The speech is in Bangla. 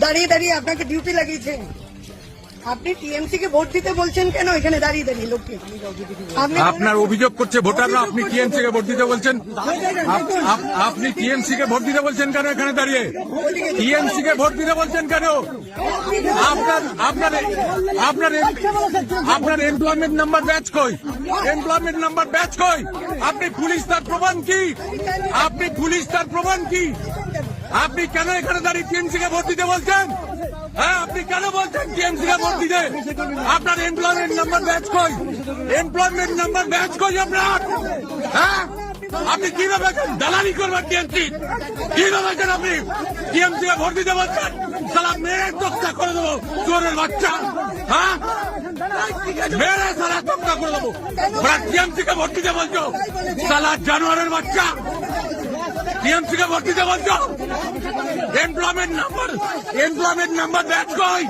দাঁড়িয়ে দাঁড়িয়ে আপনাকে ডিউটি লাগিয়েছে। আপনি টিএমসি কে ভোট দিতে বলছেন কেন এখানে দাঁড়িয়ে দাঁড়িয়ে লোককে? আপনার অভিযোগ করছে ভোটাররা, আপনি টিএমসি কে ভোট দিতে বলছেন। আপনি টিএমসি কে ভোট দিতে বলছেন কেন এখানে দাঁড়িয়ে? টিএমসি কে ভোট দিতে বলছেন কেন? আপনার এমপ্লয়মেন্ট নাম্বার ব্যাচ কই? এমপ্লয়মেন্ট নাম্বার ব্যাচ কই? আপনি পুলিশ, তার প্রমাণ কি? আপনি পুলিশ, তার প্রমাণ কি? আপনি কেন এখানে দাঁড়িয়ে টিএমসি কে ভোট দিতে বলছেন? হ্যাঁ, আপনি কেন বলছেন টিএমসি কে ভোট দিতে? আপনার এমপ্লয়মেন্ট নাম্বার ব্যাচ কই? এমপ্লয়মেন্ট নাম্বার ব্যাচ কই আপনার? হ্যাঁ, আপনি কিভাবে দালালি করবেন টিএমসি? কিভাবে আপনি টিএমসি কে ভোট দিতে বলছেন? সালা মেরে তক্তা করে দেবো, চোরের বাচ্চা। হ্যাঁ, মেরে সালা তক্তা করে দেবো। টিএমসি কে ভোট দিতে বলছো? সালা জানোয়ারের বাচ্চা। টিএমসি কে ভোট দিতে বলছো? এমপ্লয়মেন্ট নাম্বার ব্যাচ কই?